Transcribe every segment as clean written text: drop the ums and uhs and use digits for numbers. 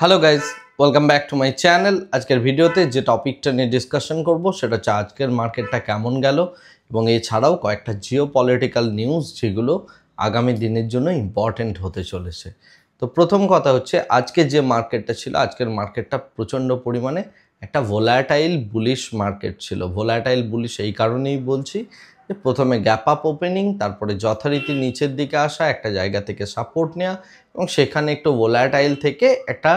Hello guys, welcome back to my channel. আজকের ভিডিওতে যে টপিকটা নিয়ে ডিসকাশন করব সেটা হচ্ছে আজকের মার্কেটটা কেমন গেল এবং এছাড়াও কয়েকটা জিও পলিটিক্যাল নিউজ যেগুলো আগামী দিনের জন্য ইম্পর্টেন্ট হতে চলেছে। তো প্রথম কথা হচ্ছে আজকে যে মার্কেটটা ছিল, আজকের মার্কেটটা প্রচণ্ড পরিমাণে একটা ভোলাটাইল বুলিশ মার্কেট ছিল। ভোলাটাইল বুলিশ এই কারণেই বলছি যে প্রথমে গ্যাপ আপ ওপেনিং, তারপরে যথারীতি নিচের দিকে আসা, একটা জায়গা থেকে সাপোর্ট নেওয়া এবং সেখানে একটু ভোলাটাইল থেকে একটা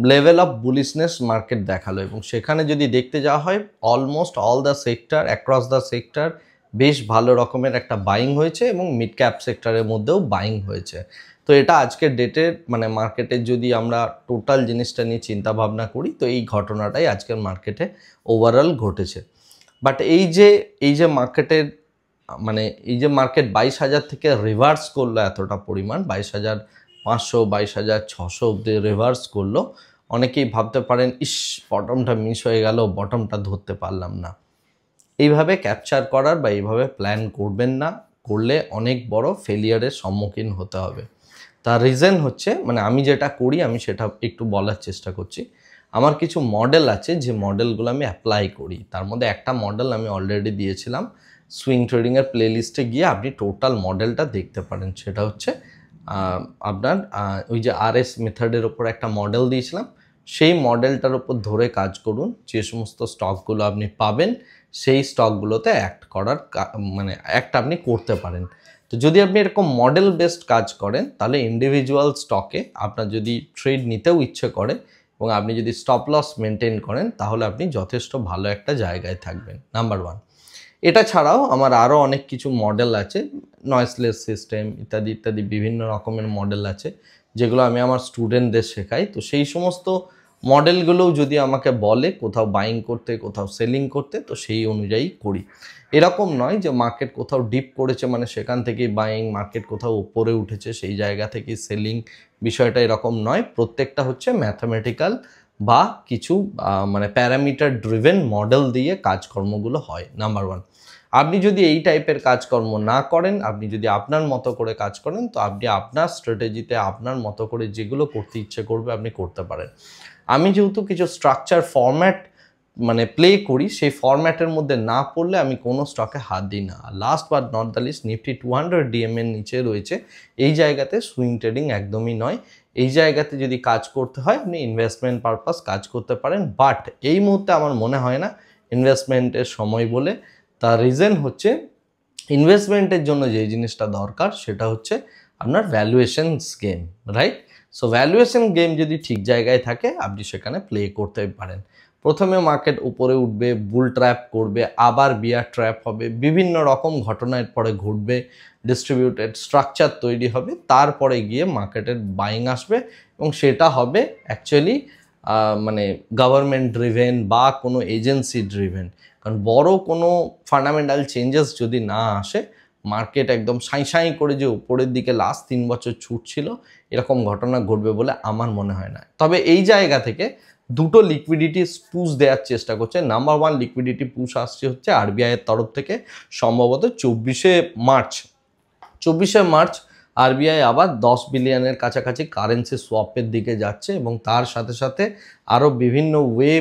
লেভেল অফ বুলিশনেস মার্কেট দেখালো। এবং সেখানে যদি দেখতে যাওয়া হয় almost all the sector, across the sector বেশ ভালো রকমের একটা বাইং হয়েছে এবং মিড ক্যাপ সেক্টরের মধ্যেও বাইং হয়েছে। তো এটা আজকের ডেটের মার্কেটের যদি আমরা টোটাল জিনিসটা নিয়ে চিন্তা ভাবনা করি তো এই ঘটনাটাই আজকের মার্কেটে ওভারঅল ঘটেছে। বাট এই যে মার্কেটের এই যে মার্কেট 22,000 থেকে রিভার্স করলো এতটা পরিমাণ, 22,500 22,600 অব্দি রিভার্স করলো। অনেকেই ভাবতে পারেন ইস বটমটা মিস হয়ে গেল, বটমটা ধরতে পারলাম না। এইভাবে ক্যাপচার করার বা এইভাবে প্ল্যান করবেন না, করলে অনেক বড় ফেলিয়ারের সম্মুখীন হতে হবে। তার রিজন হচ্ছে আমি যেটা করি আমি সেটা একটু বলার চেষ্টা করছি। আমার কিছু মডেল আছে যে মডেলগুলো আমি অ্যাপ্লাই করি। তার মধ্যে একটা মডেল আমি অলরেডি দিয়েছিলাম সুইং ট্রেডিংয়ের প্লেলিস্টে গিয়ে আপনি টোটাল মডেলটা দেখতে পারেন। সেটা হচ্ছে আপনার ওই যে RS মেথডের ওপর একটা মডেল দিয়েছিলাম, সেই মডেলটার ওপর ধরে কাজ করুন। যে সমস্ত স্টকগুলো আপনি পাবেন সেই স্টকগুলোতে অ্যাক্ট আপনি করতে পারেন। তো যদি আপনি এরকম মডেল বেসড কাজ করেন তাহলে ইন্ডিভিজুয়াল স্টকে আপনার যদি ট্রেড নিতেও ইচ্ছে করে এবং আপনি যদি স্টপ লস মেনটেন করেন তাহলে আপনি যথেষ্ট ভালো একটা জায়গায় থাকবেন, নাম্বার 1। এটা ছাড়াও আমার আরও অনেক কিছু মডেল আছে, নয়েসলেস সিস্টেম ইত্যাদি ইত্যাদি বিভিন্ন রকমের মডেল আছে যেগুলো আমি আমার স্টুডেন্টদের শেখাই। তো সেই সমস্ত মডেলগুলোও যদি আমাকে বলে কোথাও বাইং করতে কোথাও সেলিং করতে তো সেই অনুযায়ী করি। এরকম নয় যে মার্কেট কোথাও ডিপ করেছে সেখান থেকেই বাইং, মার্কেট কোথাও উপরে উঠেছে সেই জায়গা থেকেই সেলিং, বিষয়টা এরকম নয়। প্রত্যেকটা হচ্ছে ম্যাথামেটিক্যাল বা কিছু প্যারামিটার ড্রিভেন মডেল দিয়ে কাজকর্মগুলো হয়, নাম্বার 1। আপনি যদি এই টাইপের কাজকর্ম না করেন, আপনি যদি আপনার মতো করে কাজ করেন তো আপনি আপনার স্ট্র্যাটেজিতে আপনার মতো করে যেগুলো করতে ইচ্ছে করবে আপনি করতে পারেন। আমি যেহেতু কিছু স্ট্রাকচার ফরম্যাট প্লে করি, সেই ফরম্যাটের মধ্যে না পড়লে আমি কোনো স্টকে হাত দিই না। Last but not the least, Nifty 200 DM এর নিচে রয়েছে। এই জায়গাতে সুইং ট্রেডিং একদমই নয়। এই জায়গাতে যদি কাজ করতে হয় আপনি ইনভেস্টমেন্ট পারপাস কাজ করতে পারেন, বাট এই মুহূর্তে আমার মনে হয় না ইনভেস্টমেন্টের সময় বলে। তার রিজন হচ্ছে ইনভেস্টমেন্টের জন্য যে জিনিসটা দরকার সেটা হচ্ছে আপনার valuations game, right? So valuation game যদি ঠিক জায়গায় থাকে আপনি সেখানে প্লে করতে পারেন। প্রথমে মার্কেট উপরে উঠবে, বুল ট্র্যাপ করবে, আবার বিয়ার ট্র্যাপ হবে, বিভিন্ন রকম ঘটনার পরে ঘটবে, ডিস্ট্রিবিউটেড স্ট্রাকচার তৈরি হবে, তারপরে গিয়ে মার্কেটের বাইং আসবে এবং সেটা হবে অ্যাকচুয়ালি গভর্নমেন্ট ড্রিভেন বা কোনো এজেন্সি ড্রিভেন। কারণ বড় কোনো ফান্ডামেন্টাল চেঞ্জেস যদি না আসে মার্কেট একদম সাঁই করে যে উপরের দিকে লাস্ট 3 বছর ছুটছিল এরকম ঘটনা ঘটবে বলে আমার মনে হয় না। তবে এই জায়গা থেকে দুটো লিকুইডিটি পুশ দেওয়ার চেষ্টা করছে। নাম্বার 1 লিকুইডিটি পুশ আসছে হচ্ছে RBI এর তরফ থেকে, সম্ভবত 24শে মার্চ RBI আবার 10 বিলিয়নের কাছাকাছি কারেন্সি সোয়াপের দিকে যাচ্ছে এবং তার সাথে সাথে আরও বিভিন্ন ওয়ে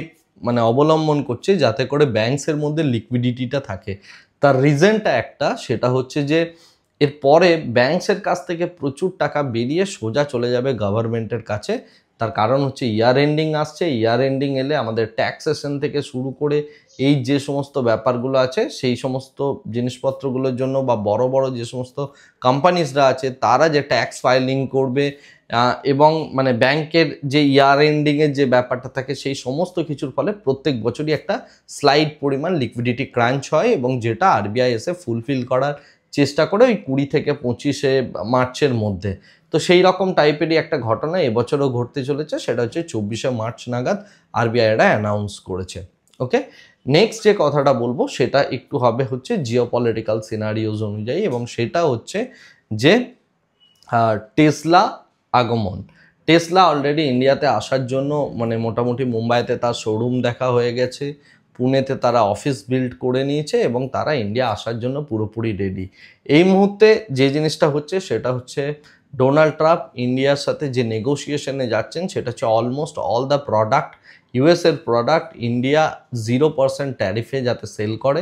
অবলম্বন করছে যাতে করে ব্যাংকসের মধ্যে লিকুইডিটিটা থাকে। তার রিজনটা একটা, সেটা হচ্ছে যে এরপরে ব্যাংকসের কাছ থেকে প্রচুর টাকা বেরিয়ে সোজা চলে যাবে গভর্নমেন্টের কাছে। তার কারণ হচ্ছে ইয়ার এন্ডিং আসছে, ইয়ার এন্ডিং এলে আমাদের ট্যাক্সেশন থেকে শুরু করে এই যে সমস্ত ব্যাপারগুলো আছে সেই সমস্ত জিনিসপত্রগুলোর জন্য বা বড় বড় যে সমস্ত কোম্পানিজরা আছে তারা যে ট্যাক্স ফাইলিং করবে এবং ব্যাংকের যে ইয়ার এন্ডিংয়ের যে ব্যাপারটা থাকে সেই সমস্ত কিছুর ফলে প্রত্যেক বছরই একটা স্লাইড পরিমাণ লিকুইডিটি ক্রাঞ্চ হয় এবং যেটা RBI এসে ফুলফিল করার চেষ্টা করে ওই 20 থেকে 25শে মার্চের মধ্যে। তো সেই রকম টাইপেরই একটা ঘটনা এবছরও ঘটতে চলেছে, সেটা হচ্ছে 24শে মার্চ নাগাদ RBI এরা অ্যানাউন্স করেছে। ওকে, নেক্সট যে কথাটা বলবো সেটা একটু হবে হচ্ছে জিওপলিটিক্যাল সিনারিওজ অনুযায়ী এবং সেটা হচ্ছে যে টেসলা আগমন। টেসলা অলরেডি ইন্ডিয়াতে আসার জন্য মোটামুটি মুম্বাইতে তার শোরুম দেখা হয়ে গেছে, পুনেতে তারা অফিস বিল্ড করে নিয়েছে এবং তারা ইন্ডিয়া আসার জন্য পুরোপুরি রেডি। এই মুহূর্তে যে জিনিসটা হচ্ছে সেটা হচ্ছে ডোনাল্ড ট্রাম্প ইন্ডিয়ার সাথে যে নেগোসিয়েশনে যাচ্ছেন সেটা হচ্ছে অলমোস্ট অল দ্য প্রোডাক্ট, ইউএসের প্রোডাক্ট ইন্ডিয়া 0% ট্যারিফে যাতে সেল করে,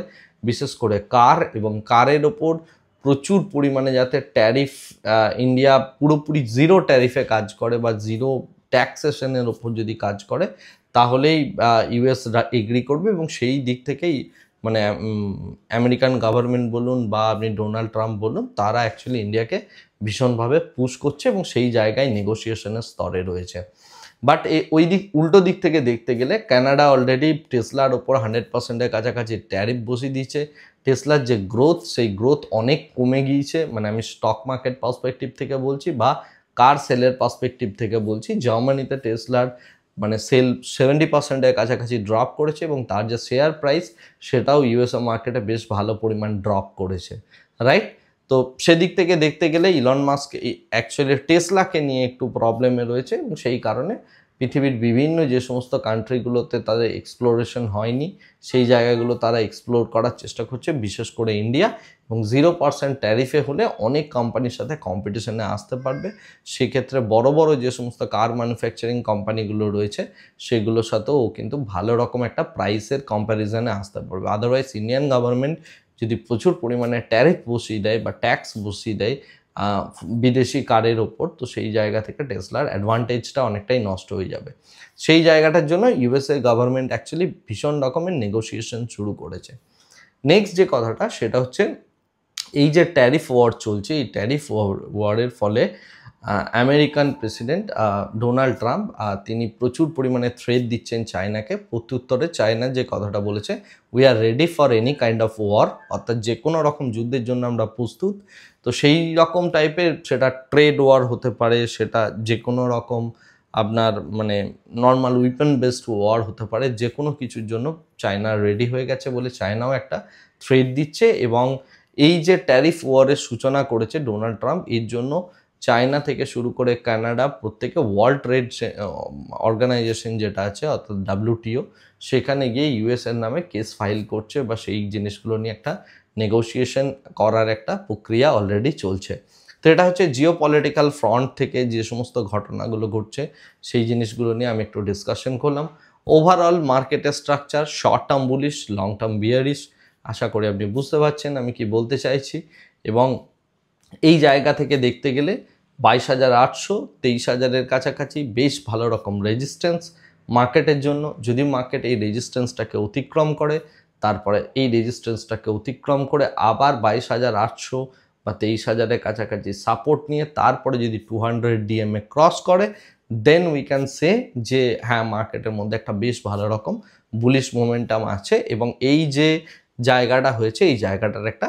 বিশেষ করে কার এবং কারের ওপর প্রচুর পরিমাণে যাতে ট্যারিফ ইন্ডিয়া পুরোপুরি 0 ট্যারিফে কাজ করে বা 0 ট্যাক্সেশনের ওপর যদি কাজ করে তাহলেই ইউএস এগ্রি করবে। এবং সেই দিক থেকেই মানে আমেরিকান গভর্নমেন্ট বলুন বা আপনি ডোনাল্ড ট্রাম্প বলুন, তারা অ্যাকচুয়ালি ইন্ডিয়াকে ভীষণভাবে পুশ করছে এবং সেই জায়গায় নেগোসিয়েশনের স্তরে রয়েছে। বাট ওই দিক উল্টো দিক থেকে দেখতে গেলে কানাডা অলরেডি টেসলার ওপর 100%-এর কাছাকাছি ট্যারিফ বসিয়ে দিয়েছে। টেসলার যে গ্রোথ, সেই গ্রোথ অনেক কমে গিয়েছে, মানে আমি স্টক মার্কেট পার্সপেক্টিভ থেকে বলছি বা কার সেলের পার্সপেক্টিভ থেকে বলছি। জার্মানিতে টেসলার মানে সেল 70%-এর কাছাকাছি ড্রপ করেছে এবং তার যে শেয়ার প্রাইস সেটাও ইউএসএ মার্কেটে বেশ ভালো পরিমাণ ড্রপ করেছে, রাইট? তো সেদিক থেকে দেখতে গেলে ইলন মাস্ক অ্যাকচুয়ালি টেসলাকে নিয়ে একটু প্রবলেমে রয়েছে এবং সেই কারণে পৃথিবীর বিভিন্ন যে সমস্ত কান্ট্রিগুলোতে তাদের এক্সপ্লোরেশন হয়নি সেই জায়গাগুলো তারা এক্সপ্লোর করার চেষ্টা করছে, বিশেষ করে ইন্ডিয়া। এবং 0% ট্যারিফে হলে অনেক কোম্পানির সাথে কম্পিটিশনে আসতে পারবে। সেক্ষেত্রে বড় বড় যে সমস্ত কার ম্যানুফ্যাকচারিং কোম্পানিগুলো রয়েছে সেগুলোর সাথেও কিন্তু ভালো রকম একটা প্রাইসের কম্প্যারিজনে আসতে পারবে। আদারওয়াইজ ইন্ডিয়ান গভর্নমেন্ট যদি প্রচুর পরিমাণে ট্যারিফ বসিয়ে দেয় বা ট্যাক্স বসিয়ে দেয় বিদেশি কারের ওপর, তো সেই জায়গা থেকে টেসলার অ্যাডভান্টেজটা অনেকটাই নষ্ট হয়ে যাবে। সেই জায়গাটার জন্য ইউএসএ গভর্নমেন্ট অ্যাকচুয়ালি ভীষণ রকমের নেগোসিয়েশন শুরু করেছে। নেক্সট যে কথাটা সেটা হচ্ছে এই যে ট্যারিফ ওয়ার চলছে, এই ট্যারিফ ওয়ারের ফলে আমেরিকান প্রেসিডেন্ট ডোনাল্ড ট্রাম্প তিনি প্রচুর পরিমাণে থ্রেট দিচ্ছেন চায়নাকে। প্রত্যুত্তরে চায়না যে কথাটা বলেছে, we are ready for any kind of war, অর্থাৎ যে কোনো রকম যুদ্ধের জন্য আমরা প্রস্তুত। তো সেই রকম টাইপের, সেটা ট্রেড ওয়ার হতে পারে, সেটা যে কোনো রকম আপনার মানে নর্মাল উইপেন বেসড ওয়ার হতে পারে, যে কোনো কিছুর জন্য চায়না রেডি হয়ে গেছে বলে চায়নাও একটা থ্রেট দিচ্ছে। এবং এই যে ট্যারিফ ওয়ারের সূচনা করেছে ডোনাল্ড ট্রাম্প, এর জন্য চায়না থেকে শুরু করে কানাডা প্রত্যেকে ওয়ার্ল্ড ট্রেড অর্গানাইজেশন যেটা আছে অর্থাৎ WTO, সেখানে গিয়ে ইউএসএর নামে কেস ফাইল করছে বা সেই জিনিসগুলো নিয়ে একটা নেগোসিয়েশন করার একটা প্রক্রিয়া অলরেডি চলছে। তো এটা হচ্ছে জিও পলিটিক্যাল ফ্রন্ট থেকে যে সমস্ত ঘটনাগুলো ঘটছে সেই জিনিসগুলো নিয়ে আমি একটু ডিসকাশন করলাম। ওভারঅল মার্কেটের structure short term bullish, long term bearish, আশা করি আপনি বুঝতে পারছেন আমি কি বলতে চাইছি। এবং এই জায়গা থেকে দেখতে গেলে 22,800 23,000-এর কাছাকাছি বেশ ভালো রকম রেজিস্ট্যান্স মার্কেটের জন্য। যদি মার্কেট এই রেজিস্ট্যান্সটাকে অতিক্রম করে, তারপরে এই রেজিস্ট্যান্সটাকে অতিক্রম করে আবার 22,800 বা 23,000-এর কাছাকাছি সাপোর্ট নিয়ে তারপরে যদি 200 DMA ক্রস করে, দেন উই ক্যান সে যে হ্যাঁ মার্কেটের মধ্যে একটা বেশ ভালো রকম বুলিশ মোমেন্টাম আছে। এবং এই যে জায়গাটা হয়েছে, এই জায়গাটার একটা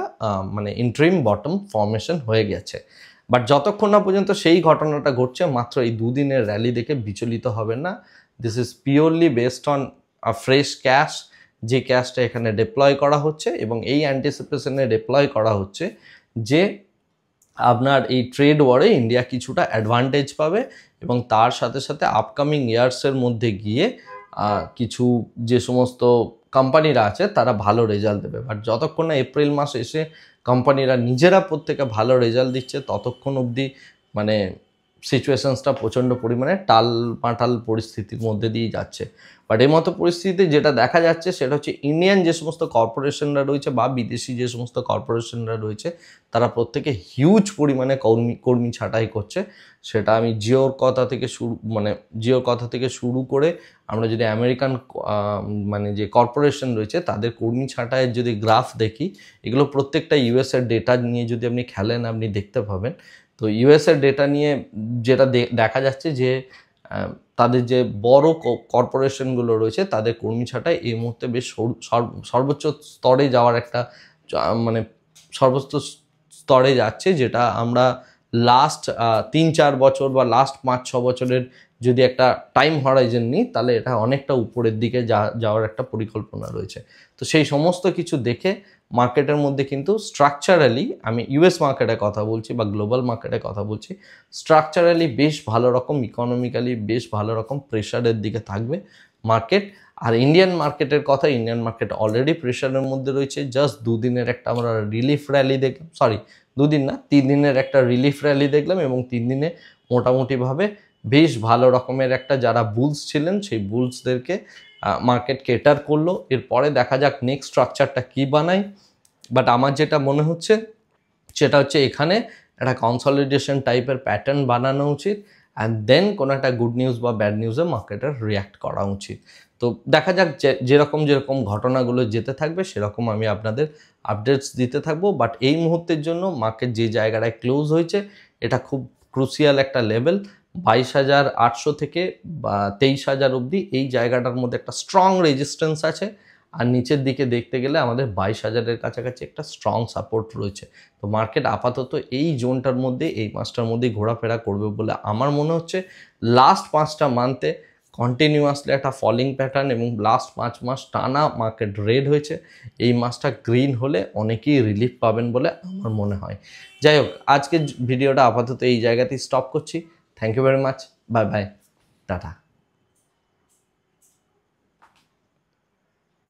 মানে ইন্ট্রিম বটম ফর্মেশন হয়ে গেছে। বাট যতক্ষণ না পর্যন্ত সেই ঘটনাটা ঘটছে, মাত্র এই দুদিনের র্যালি দেখে বিচলিত হবেন না। This is purely based on fresh cash, যে ক্যাশটা এখানে ডিপ্লয় করা হচ্ছে এবং এই অ্যান্টিসিপেশনে ডিপ্লয় করা হচ্ছে যে আপনার এই ট্রেড ওয়ারে ইন্ডিয়া কিছুটা অ্যাডভান্টেজ পাবে এবং তার সাথে সাথে আপকামিং ইয়ার্সের মধ্যে গিয়ে কিছু যে সমস্ত কোম্পানিরা আছে তারা ভালো রেজাল্ট দেবে। বাট যতক্ষণ না এপ্রিল মাস এসে কোম্পানিরা নিজেরা প্রত্যেকে ভালো রেজাল্ট দিচ্ছে, ততক্ষণ অবধি মানে সিচুয়েশনসটা প্রচণ্ড পরিমাণে টালমাটাল পরিস্থিতির মধ্যে দিয়ে যাচ্ছে। বাট এই মতো পরিস্থিতিতে যেটা দেখা যাচ্ছে সেটা হচ্ছে ইন্ডিয়ান যে সমস্ত কর্পোরেশনরা রয়েছে বা বিদেশি যে সমস্ত কর্পোরেশনরা রয়েছে তারা প্রত্যেকে হিউজ পরিমাণে কর্মী ছাঁটাই করছে। সেটা আমি জিওর কথা থেকে শুরু করে আমরা যদি আমেরিকান মানে যে কর্পোরেশন রয়েছে তাদের কর্মী ছাঁটাইয়ের যদি গ্রাফ দেখি, এগুলো প্রত্যেকটা ইউএসের ডেটা নিয়ে যদি আপনি খেলেন আপনি দেখতে পাবেন। তো ইউএসের ডেটা নিয়ে যেটা দেখা যাচ্ছে যে তাদের যে বড় কর্পোরেশনগুলো রয়েছে তাদের কর্মী ছাঁটাই এই মুহূর্তে বেশ সর্বোচ্চ স্তরে যাওয়ার একটা মানে সর্বোচ্চ স্তরে যাচ্ছে, যেটা আমরা লাস্ট 3-4 বছর বা লাস্ট 5-6 বছরের যদি একটা টাইম হরাইজন নিই তাহলে এটা অনেকটা উপরের দিকে যাওয়ার একটা পরিকল্পনা রয়েছে। তো সেই সমস্ত কিছু দেখে মার্কেটের মধ্যে কিন্তু স্ট্রাকচারালি, আমি ইউএস মার্কেটের কথা বলছি বা গ্লোবাল মার্কেটের কথা বলছি, স্ট্রাকচারালি বেশ ভালো রকম ইকোনমিক্যালি বেশ ভালো রকম প্রেশারের দিকে থাকবে মার্কেট। আর ইন্ডিয়ান মার্কেটের কথা, ইন্ডিয়ান মার্কেট অলরেডি প্রেশারের মধ্যে রয়েছে। জাস্ট দুদিনের একটা আমরা রিলিফ র্যালি দেখলাম, সরি দুদিন না 3 দিনের একটা রিলিফ র্যালি দেখলাম, এবং 3 দিনে মোটামুটিভাবে বেশ ভালো রকমের একটা যারা বুলস ছিলেন সেই বুলসদেরকে মার্কেট কেটার করলো। এরপরে দেখা যাক নেক্সট স্ট্রাকচারটা কী বানায়। বাট আমার যেটা মনে হচ্ছে সেটা হচ্ছে এখানে একটা কনসলিডেশন টাইপের প্যাটার্ন বানানো উচিত, অ্যান্ড দেন কোনো একটা গুড নিউজ বা ব্যাড নিউজে মার্কেটের রিয়্যাক্ট করা উচিত। তো দেখা যাক যেরকম যেরকম ঘটনাগুলো যেতে থাকবে সেরকম আমি আপনাদের আপডেটস দিতে থাকবো। বাট এই মুহূর্তের জন্য মার্কেট যে জায়গাটায় ক্লোজ হয়েছে এটা খুব ক্রুশিয়াল একটা লেভেল, 22,800 থেকে বা 23,000 অবধি এই জায়গাটার মধ্যে একটা স্ট্রং রেজিস্ট্যান্স আছে। আর নিচের দিকে দেখতে গেলে আমাদের 22,000-এর কাছাকাছি একটা স্ট্রং সাপোর্ট রয়েছে। তো মার্কেট আপাতত এই জোনটার মধ্যে, এই মাসটার মধ্যেই ঘোরাফেরা করবে বলে আমার মনে হচ্ছে। লাস্ট 5টা মান্থে কন্টিনিউয়াসলি একটা ফলিং প্যাটার্ন, এবং লাস্ট 5 মাস টানা মার্কেট রেড হয়েছে। এই মাসটা গ্রিন হলে অনেকেই রিলিফ পাবেন বলে আমার মনে হয়। যাই হোক, আজকের ভিডিওটা আপাতত এই জায়গাতেই স্টপ করছি। Thank you very much, bye bye, tata.